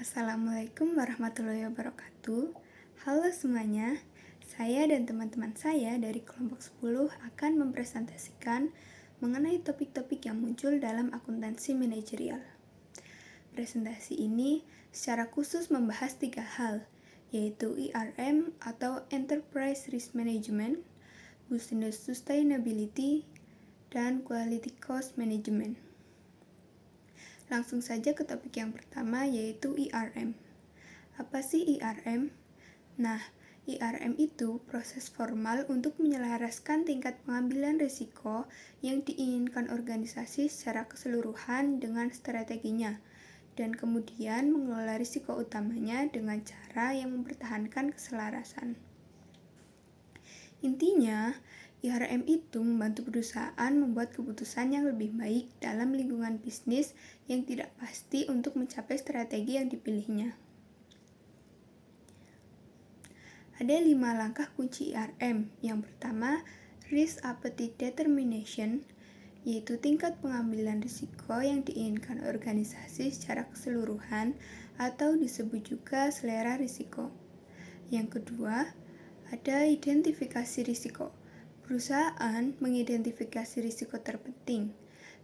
Assalamualaikum warahmatullahi wabarakatuh. Halo semuanya, saya dan teman-teman saya dari kelompok 10 akan mempresentasikan mengenai topik-topik yang muncul dalam akuntansi manajerial. Presentasi ini secara khusus membahas 3 hal, yaitu ERM atau Enterprise Risk Management, Business Sustainability, dan Quality Cost Management. Langsung saja ke topik yang pertama, yaitu ERM. Apa sih ERM? Nah, ERM itu proses formal untuk menyelaraskan tingkat pengambilan risiko yang diinginkan organisasi secara keseluruhan dengan strateginya, dan kemudian mengelola risiko utamanya dengan cara yang mempertahankan keselarasan. Intinya, ERM itu membantu perusahaan membuat keputusan yang lebih baik dalam lingkungan bisnis yang tidak pasti untuk mencapai strategi yang dipilihnya. Ada 5 langkah kunci ERM. Yang pertama, Risk Appetite Determination, yaitu tingkat pengambilan risiko yang diinginkan organisasi secara keseluruhan atau disebut juga selera risiko. Yang kedua, ada identifikasi risiko. Perusahaan mengidentifikasi risiko terpenting.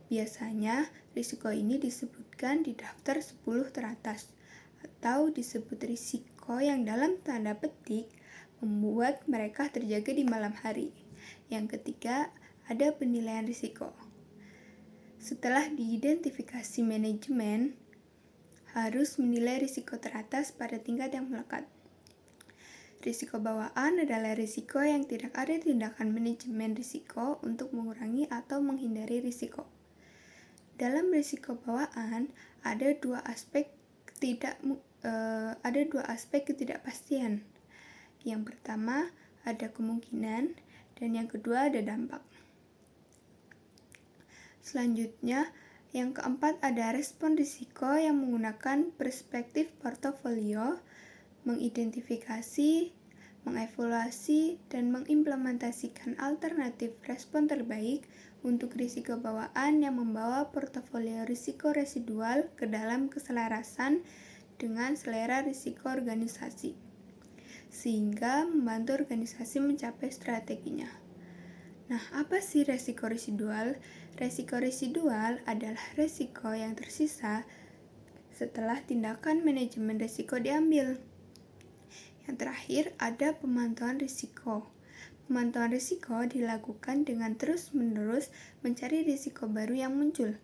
Biasanya, risiko ini disebutkan di daftar 10 teratas, atau disebut risiko yang dalam tanda petik membuat mereka terjaga di malam hari. Yang ketiga, ada penilaian risiko. Setelah diidentifikasi, manajemen harus menilai risiko teratas pada tingkat yang melekat. Risiko bawaan adalah risiko yang tidak ada tindakan manajemen risiko untuk mengurangi atau menghindari risiko. Dalam risiko bawaan ada dua aspek ketidakpastian. Yang pertama ada kemungkinan dan yang kedua ada dampak. Selanjutnya, yang keempat ada respon risiko yang menggunakan perspektif portofolio, mengidentifikasi, mengevaluasi, dan mengimplementasikan alternatif respon terbaik untuk risiko bawaan yang membawa portofolio risiko residual ke dalam keselarasan dengan selera risiko organisasi, sehingga membantu organisasi mencapai strateginya. Nah, apa sih resiko residual? Resiko residual adalah resiko yang tersisa setelah tindakan manajemen risiko diambil. Yang terakhir, ada pemantauan risiko. Pemantauan risiko dilakukan dengan terus-menerus mencari risiko baru yang muncul,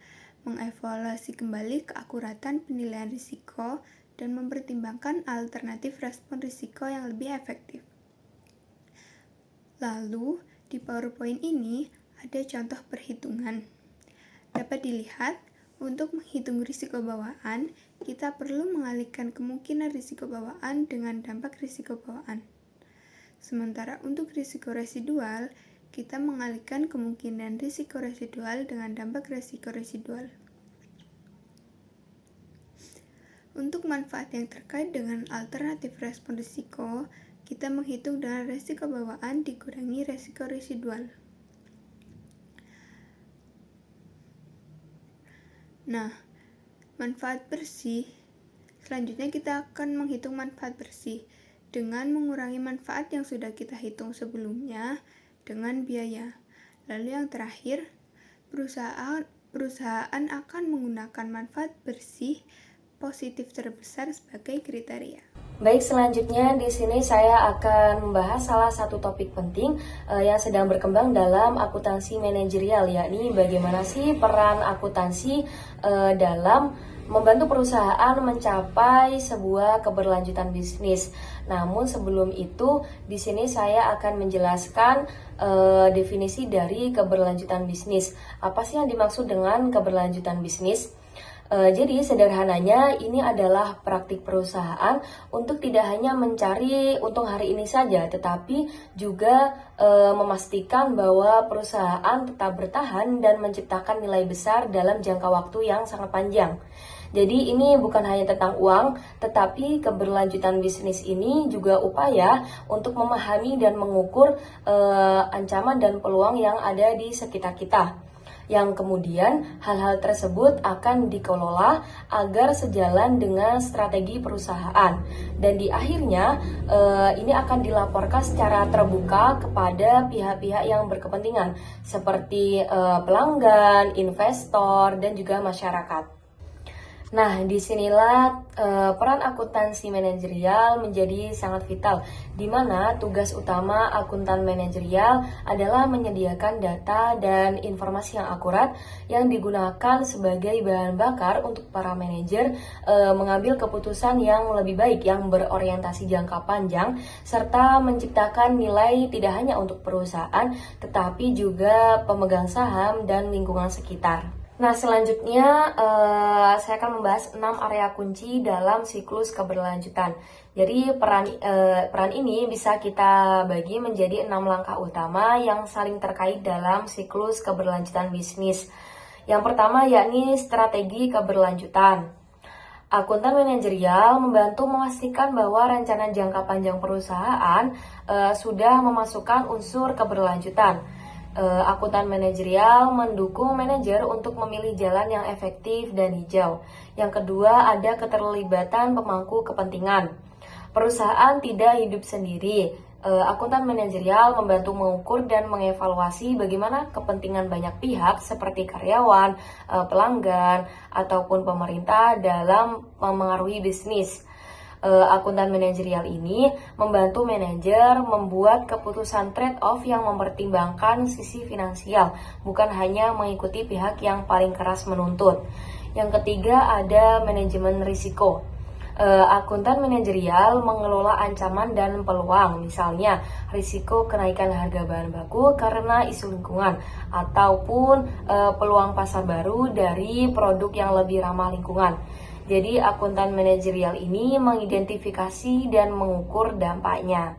mengevaluasi kembali keakuratan penilaian risiko, dan mempertimbangkan alternatif respon risiko yang lebih efektif. Lalu, di PowerPoint ini ada contoh perhitungan. Dapat dilihat, untuk menghitung risiko bawaan, kita perlu mengalihkan kemungkinan risiko bawaan dengan dampak risiko bawaan. Sementara untuk risiko residual, kita mengalihkan kemungkinan risiko residual dengan dampak risiko residual. Untuk manfaat yang terkait dengan alternatif respon risiko, kita menghitung dengan risiko bawaan dikurangi risiko residual. Nah, manfaat bersih. Selanjutnya kita akan menghitung manfaat bersih dengan mengurangi manfaat yang sudah kita hitung sebelumnya dengan biaya. Lalu yang terakhir, perusahaan akan menggunakan manfaat bersih positif terbesar sebagai kriteria. Baik, selanjutnya di sini saya akan membahas salah satu topik penting yang sedang berkembang dalam akuntansi manajerial, yakni bagaimana sih peran akuntansi dalam membantu perusahaan mencapai sebuah keberlanjutan bisnis. Namun sebelum itu, di sini saya akan menjelaskan definisi dari keberlanjutan bisnis. Apa sih yang dimaksud dengan keberlanjutan bisnis? Jadi sederhananya ini adalah praktik perusahaan untuk tidak hanya mencari untung hari ini saja, tetapi juga memastikan bahwa perusahaan tetap bertahan dan menciptakan nilai besar dalam jangka waktu yang sangat panjang. Jadi ini bukan hanya tentang uang, tetapi keberlanjutan bisnis ini juga upaya untuk memahami dan mengukur ancaman dan peluang yang ada di sekitar kita. yang kemudian hal-hal tersebut akan dikelola agar sejalan dengan strategi perusahaan, dan di akhirnya ini akan dilaporkan secara terbuka kepada pihak-pihak yang berkepentingan seperti pelanggan, investor, dan juga masyarakat. Nah, disinilah peran akuntansi manajerial menjadi sangat vital, di mana tugas utama akuntan manajerial adalah menyediakan data dan informasi yang akurat yang digunakan sebagai bahan bakar untuk para manajer mengambil keputusan yang lebih baik, yang berorientasi jangka panjang, serta menciptakan nilai tidak hanya untuk perusahaan, tetapi juga pemegang saham dan lingkungan sekitar. Nah, selanjutnya saya akan membahas 6 area kunci dalam siklus keberlanjutan. Jadi peran ini bisa kita bagi menjadi 6 langkah utama yang saling terkait dalam siklus keberlanjutan bisnis. Yang pertama yakni strategi keberlanjutan. Akuntan manajerial membantu memastikan bahwa rencana jangka panjang perusahaan sudah memasukkan unsur keberlanjutan. Akuntan manajerial mendukung manajer untuk memilih jalan yang efektif dan hijau. Yang kedua, ada keterlibatan pemangku kepentingan. Perusahaan tidak hidup sendiri. Akuntan manajerial membantu mengukur dan mengevaluasi bagaimana kepentingan banyak pihak seperti karyawan, pelanggan, ataupun pemerintah dalam memengaruhi bisnis. Akuntan manajerial ini membantu manajer membuat keputusan trade-off yang mempertimbangkan sisi finansial, bukan hanya mengikuti pihak yang paling keras menuntut. Yang ketiga, ada manajemen risiko. Akuntan manajerial mengelola ancaman dan peluang, misalnya risiko kenaikan harga bahan baku karena isu lingkungan, ataupun peluang pasar baru dari produk yang lebih ramah lingkungan. Jadi akuntan manajerial ini mengidentifikasi dan mengukur dampaknya.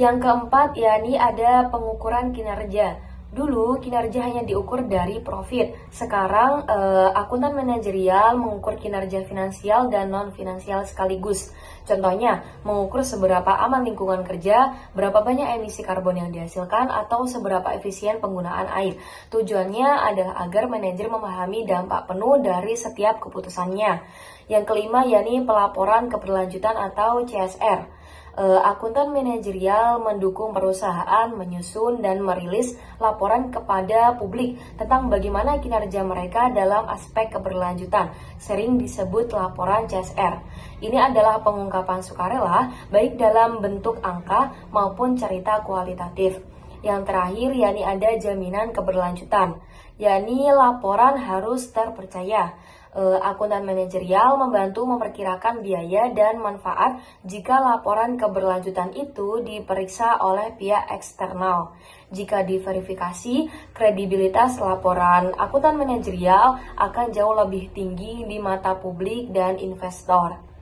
Yang keempat, yakni ada pengukuran kinerja. Dulu kinerja hanya diukur dari profit. Sekarang akuntan manajerial mengukur kinerja finansial dan non-finansial sekaligus. Contohnya, mengukur seberapa aman lingkungan kerja, berapa banyak emisi karbon yang dihasilkan, atau seberapa efisien penggunaan air. Tujuannya adalah agar manajer memahami dampak penuh dari setiap keputusannya. Yang kelima, yakni pelaporan keberlanjutan atau CSR. Akuntan manajerial mendukung perusahaan menyusun dan merilis laporan kepada publik tentang bagaimana kinerja mereka dalam aspek keberlanjutan, sering disebut laporan CSR. Ini adalah pengungkapan sukarela baik dalam bentuk angka maupun cerita kualitatif. Yang terakhir, yakni ada jaminan keberlanjutan, yakni laporan harus terpercaya. Akuntan manajerial membantu memperkirakan biaya dan manfaat jika laporan keberlanjutan itu diperiksa oleh pihak eksternal. Jika diverifikasi, kredibilitas laporan akuntan manajerial akan jauh lebih tinggi di mata publik dan investor.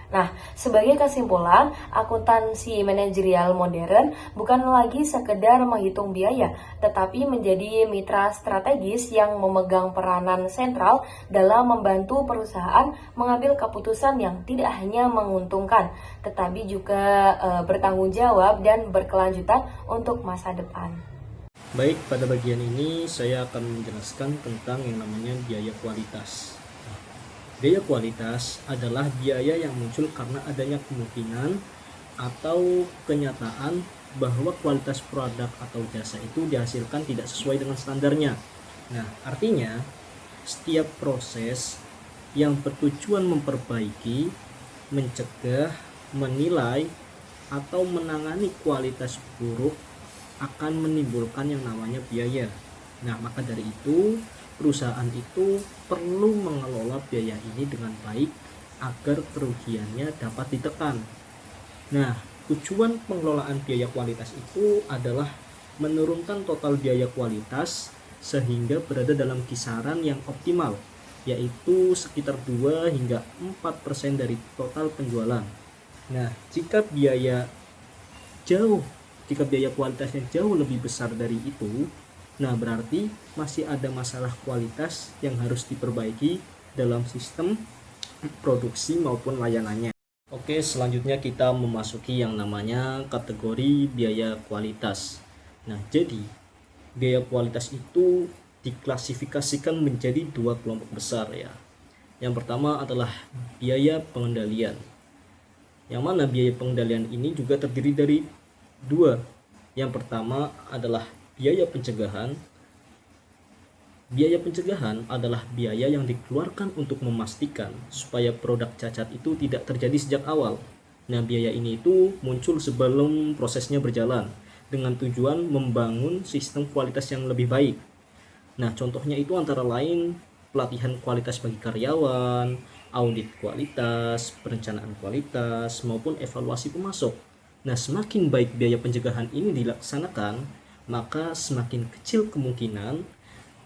Nah, sebagai kesimpulan, akuntansi manajerial modern bukan lagi sekedar menghitung biaya, tetapi menjadi mitra strategis yang memegang peranan sentral dalam membantu perusahaan mengambil keputusan yang tidak hanya menguntungkan, tetapi juga bertanggung jawab dan berkelanjutan untuk masa depan. Baik, pada bagian ini saya akan menjelaskan tentang yang namanya biaya kualitas. Biaya kualitas adalah biaya yang muncul karena adanya kemungkinan atau kenyataan bahwa kualitas produk atau jasa itu dihasilkan tidak sesuai dengan standarnya. Nah, artinya setiap proses yang bertujuan memperbaiki, mencegah, menilai, atau menangani kualitas buruk akan menimbulkan yang namanya biaya. Nah, maka dari itu perusahaan itu perlu mengelola biaya ini dengan baik agar kerugiannya dapat ditekan. Nah, tujuan pengelolaan biaya kualitas itu adalah menurunkan total biaya kualitas sehingga berada dalam kisaran yang optimal, yaitu sekitar 2 hingga 4% dari total penjualan. Nah, jika biaya kualitasnya jauh lebih besar dari itu, nah berarti masih ada masalah kualitas yang harus diperbaiki dalam sistem produksi maupun layanannya. Oke, selanjutnya kita memasuki yang namanya kategori biaya kualitas. Nah, jadi biaya kualitas itu diklasifikasikan menjadi dua kelompok besar ya. Yang pertama adalah biaya pengendalian. Yang mana biaya pengendalian ini juga terdiri dari dua. Yang pertama adalah biaya pencegahan. Biaya pencegahan adalah biaya yang dikeluarkan untuk memastikan supaya produk cacat itu tidak terjadi sejak awal. Nah, biaya ini itu muncul sebelum prosesnya berjalan dengan tujuan membangun sistem kualitas yang lebih baik. Nah, contohnya itu antara lain pelatihan kualitas bagi karyawan, audit kualitas, perencanaan kualitas, maupun evaluasi pemasok. Nah, semakin baik biaya pencegahan ini dilaksanakan, maka semakin kecil kemungkinan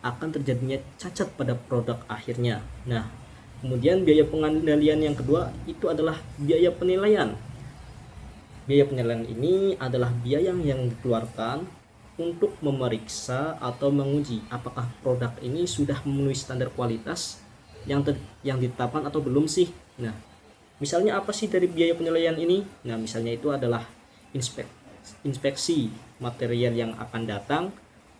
akan terjadinya cacat pada produk akhirnya. Nah, kemudian biaya pengendalian yang kedua itu adalah biaya penilaian. Biaya penilaian ini adalah biaya yang dikeluarkan untuk memeriksa atau menguji apakah produk ini sudah memenuhi standar kualitas yang ditetapkan atau belum sih. Nah, misalnya apa sih dari biaya penilaian ini? Nah, misalnya itu adalah inspeksi material yang akan datang,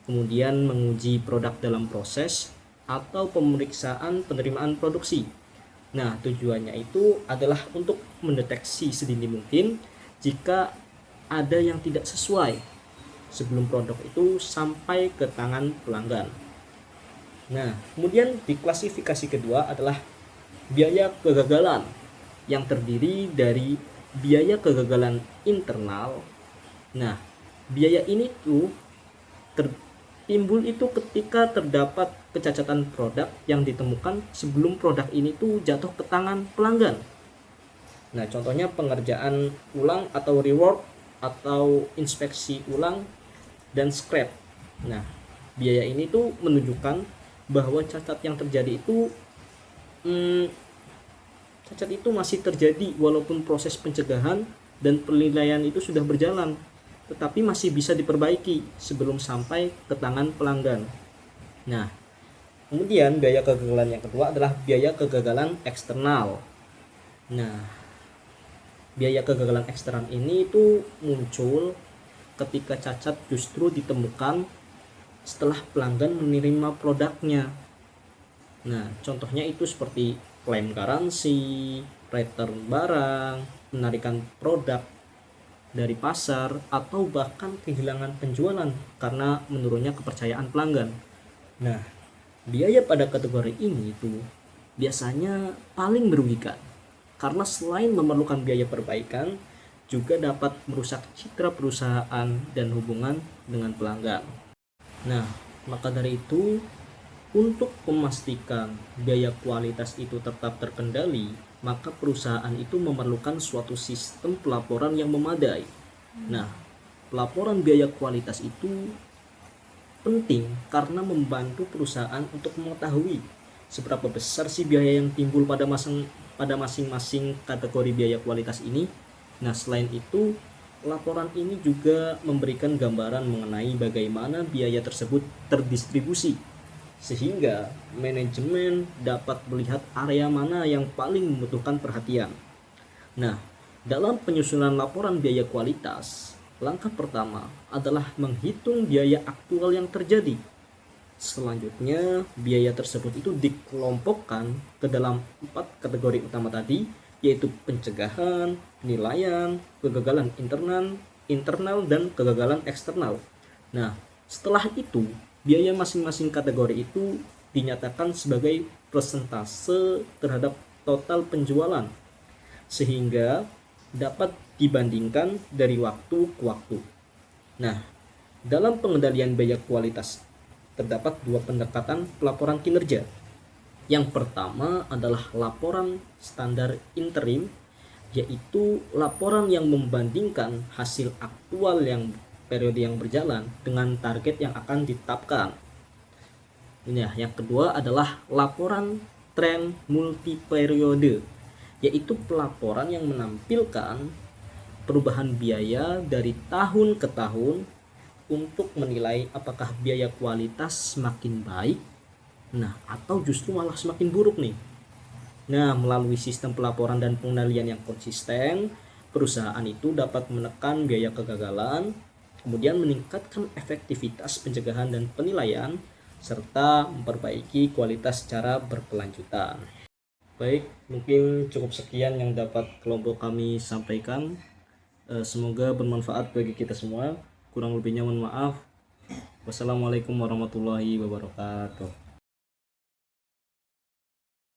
kemudian menguji produk dalam proses, atau pemeriksaan penerimaan produksi. Nah, tujuannya itu adalah untuk mendeteksi sedini mungkin jika ada yang tidak sesuai sebelum produk itu sampai ke tangan pelanggan. Nah, kemudian di klasifikasi kedua adalah biaya kegagalan yang terdiri dari biaya kegagalan internal. Nah, biaya ini tuh timbul itu ketika terdapat kecacatan produk yang ditemukan sebelum produk ini tuh jatuh ke tangan pelanggan. Nah, contohnya pengerjaan ulang atau rework atau inspeksi ulang dan scrap. Nah, biaya ini tuh menunjukkan bahwa cacat yang terjadi itu cacat itu masih terjadi walaupun proses pencegahan dan penilaian itu sudah berjalan, tetapi masih bisa diperbaiki sebelum sampai ke tangan pelanggan. Nah, kemudian biaya kegagalan yang kedua adalah biaya kegagalan eksternal. Nah, biaya kegagalan eksternal ini itu muncul ketika cacat justru ditemukan setelah pelanggan menerima produknya. Nah, contohnya itu seperti klaim garansi, return barang, penarikan produk dari pasar, atau bahkan kehilangan penjualan karena menurunnya kepercayaan pelanggan. Nah, biaya pada kategori ini itu biasanya paling merugikan karena selain memerlukan biaya perbaikan, juga dapat merusak citra perusahaan dan hubungan dengan pelanggan. Nah, maka dari itu, untuk memastikan biaya kualitas itu tetap terkendali, maka perusahaan itu memerlukan suatu sistem pelaporan yang memadai. Nah, pelaporan biaya kualitas itu penting karena membantu perusahaan untuk mengetahui seberapa besar sih biaya yang timbul pada masing-masing kategori biaya kualitas ini. Nah, selain itu, laporan ini juga memberikan gambaran mengenai bagaimana biaya tersebut terdistribusi, sehingga manajemen dapat melihat area mana yang paling membutuhkan perhatian. Nah, dalam penyusunan laporan biaya kualitas, langkah pertama adalah menghitung biaya aktual yang terjadi. Selanjutnya, biaya tersebut itu dikelompokkan ke dalam 4 kategori utama tadi, yaitu pencegahan, penilaian, kegagalan internal, dan kegagalan eksternal. Nah, setelah itu, biaya masing-masing kategori itu dinyatakan sebagai persentase terhadap total penjualan, sehingga dapat dibandingkan dari waktu ke waktu. Nah, dalam pengendalian biaya kualitas terdapat 2 pendekatan pelaporan kinerja. Yang pertama adalah laporan standar interim, yaitu laporan yang membandingkan hasil aktual yang periode yang berjalan dengan target yang akan ditetapkan. Nah, yang kedua adalah laporan tren multi periode, yaitu pelaporan yang menampilkan perubahan biaya dari tahun ke tahun untuk menilai apakah biaya kualitas semakin baik, atau justru malah semakin buruk nih. Nah, melalui sistem pelaporan dan pengendalian yang konsisten, perusahaan itu dapat menekan biaya kegagalan, kemudian meningkatkan efektivitas pencegahan dan penilaian, serta memperbaiki kualitas secara berkelanjutan. Baik, mungkin cukup sekian yang dapat kelompok kami sampaikan. Semoga bermanfaat bagi kita semua. Kurang lebihnya mohon maaf. Wassalamualaikum warahmatullahi wabarakatuh.